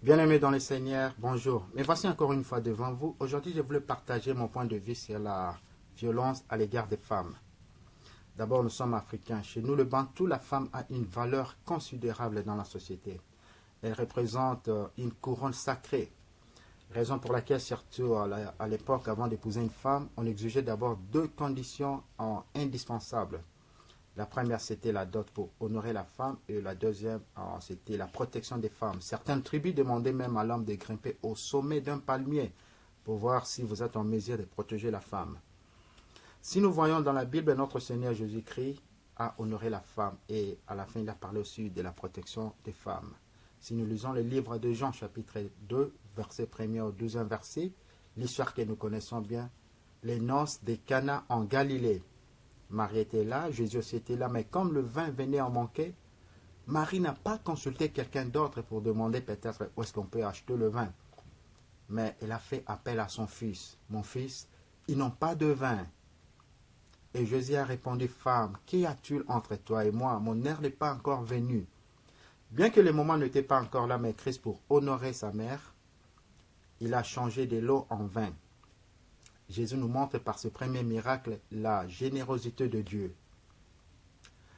Bien-aimés dans le Seigneur, bonjour. Me voici encore une fois devant vous. Aujourd'hui, je voulais partager mon point de vue sur la violence à l'égard des femmes. D'abord, nous sommes africains. Chez nous, le Bantou, la femme a une valeur considérable dans la société. Elle représente une couronne sacrée. Raison pour laquelle, surtout à l'époque, avant d'épouser une femme, on exigeait d'abord deux conditions indispensables. La première, c'était la dot pour honorer la femme et la deuxième, c'était la protection des femmes. Certaines tribus demandaient même à l'homme de grimper au sommet d'un palmier pour voir si vous êtes en mesure de protéger la femme. Si nous voyons dans la Bible, notre Seigneur Jésus-Christ a honoré la femme et à la fin, il a parlé aussi de la protection des femmes. Si nous lisons le livre de Jean, chapitre 2, verset 1er au 12e verset, l'histoire que nous connaissons bien, les noces de Cana en Galilée. Marie était là, Jésus aussi était là, mais comme le vin venait en manquer, Marie n'a pas consulté quelqu'un d'autre pour demander peut-être où est-ce qu'on peut acheter le vin. Mais elle a fait appel à son fils. Mon fils, ils n'ont pas de vin. Et Jésus a répondu, femme, qu'y a-t-il entre toi et moi? Mon heure n'est pas encore venue. Bien que le moment n'était pas encore là, mais Christ, pour honorer sa mère, il a changé de l'eau en vin. Jésus nous montre par ce premier miracle la générosité de Dieu.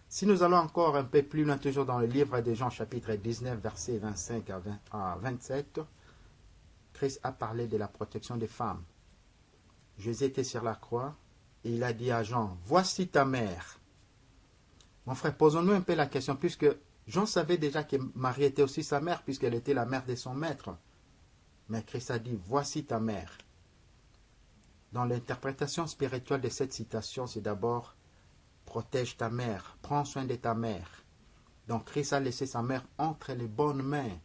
Si nous allons encore un peu plus loin, toujours dans le livre de Jean, chapitre 19, versets 25 à 27, Christ a parlé de la protection des femmes. Jésus était sur la croix et il a dit à Jean, « Voici ta mère. » Mon frère, posons-nous un peu la question, puisque Jean savait déjà que Marie était aussi sa mère, puisqu'elle était la mère de son maître. Mais Christ a dit, « Voici ta mère. » Dans l'interprétation spirituelle de cette citation, c'est d'abord « Protège ta mère, prends soin de ta mère. » Donc Christ a laissé sa mère entre les bonnes mains,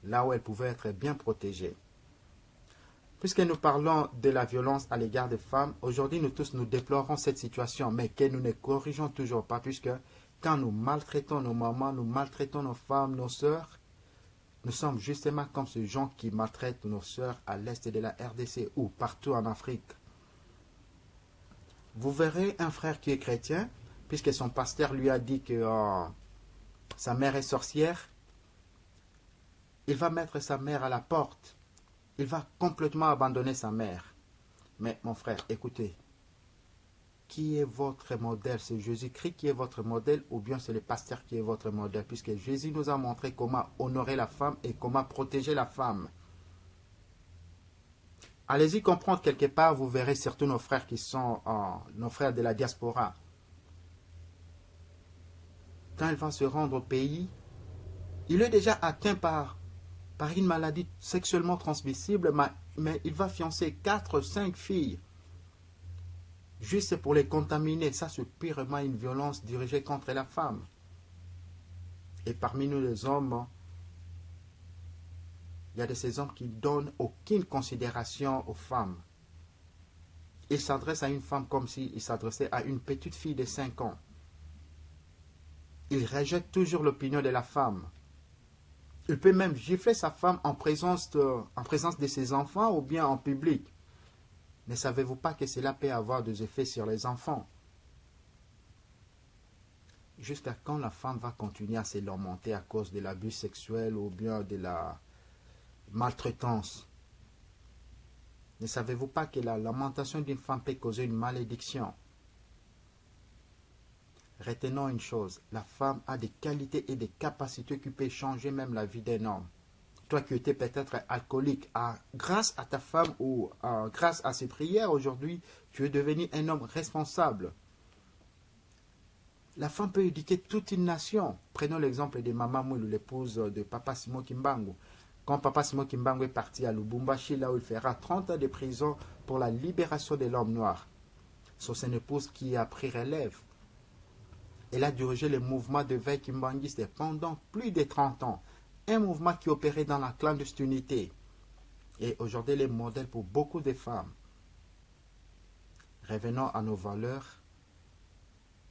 là où elle pouvait être bien protégée. Puisque nous parlons de la violence à l'égard des femmes, aujourd'hui nous tous nous déplorons cette situation, mais que nous ne corrigeons toujours pas, puisque quand nous maltraitons nos mamans, nous maltraitons nos femmes, nos sœurs, nous sommes justement comme ces gens qui maltraitent nos sœurs à l'est de la RDC ou partout en Afrique. Vous verrez un frère qui est chrétien, puisque son pasteur lui a dit que sa mère est sorcière, il va mettre sa mère à la porte. Il va complètement abandonner sa mère. Mais mon frère, écoutez, qui est votre modèle? C'est Jésus-Christ qui est votre modèle ou bien c'est le pasteur qui est votre modèle? Puisque Jésus nous a montré comment honorer la femme et comment protéger la femme. Allez-y comprendre quelque part, vous verrez surtout nos frères qui sont nos frères de la diaspora. Quand il va se rendre au pays, il est déjà atteint par une maladie sexuellement transmissible, mais il va fiancer 4-5 filles. Juste pour les contaminer, ça c'est purement une violence dirigée contre la femme. Et parmi nous les hommes, il y a de ces hommes qui ne donnent aucune considération aux femmes. Ils s'adressent à une femme comme s'ils s'adressaient à une petite fille de 5 ans. Ils rejettent toujours l'opinion de la femme. Il peut même gifler sa femme en présence de ses enfants ou bien en public. Ne savez-vous pas que cela peut avoir des effets sur les enfants? Jusqu'à quand la femme va continuer à se lamenter à cause de l'abus sexuel ou bien de la maltraitance? Ne savez-vous pas que la lamentation d'une femme peut causer une malédiction? Retenons une chose, la femme a des qualités et des capacités qui peuvent changer même la vie d'un homme. Toi qui étais peut-être alcoolique, grâce à ta femme ou grâce à ses prières aujourd'hui, tu es devenu un homme responsable. La femme peut éduquer toute une nation. Prenons l'exemple de Maman Moulou, l'épouse de Papa Simon Kimbangu. Quand Papa Simon Kimbangu est parti à Lubumbashi, là où il fera 30 ans de prison pour la libération de l'homme noir, c'est son épouse qui a pris relève. Elle a dirigé le mouvement de veille kimbanguiste pendant plus de 30 ans. Un mouvement qui opérait dans la clandestinité. Et aujourd'hui, elle est modèle pour beaucoup de femmes. Revenons à nos valeurs.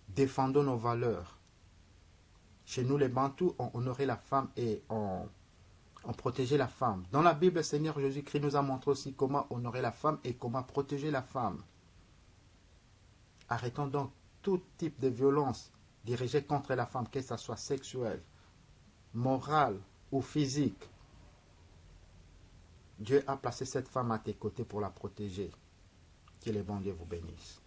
Défendons nos valeurs. Chez nous, les Bantous, on honorait la femme et on protégeait la femme. Dans la Bible, le Seigneur Jésus-Christ nous a montré aussi comment honorer la femme et comment protéger la femme. Arrêtons donc tout type de violence dirigée contre la femme, que ce soit sexuelle, morale ou physique. Dieu a placé cette femme à tes côtés pour la protéger. Que le bon Dieu vous bénisse.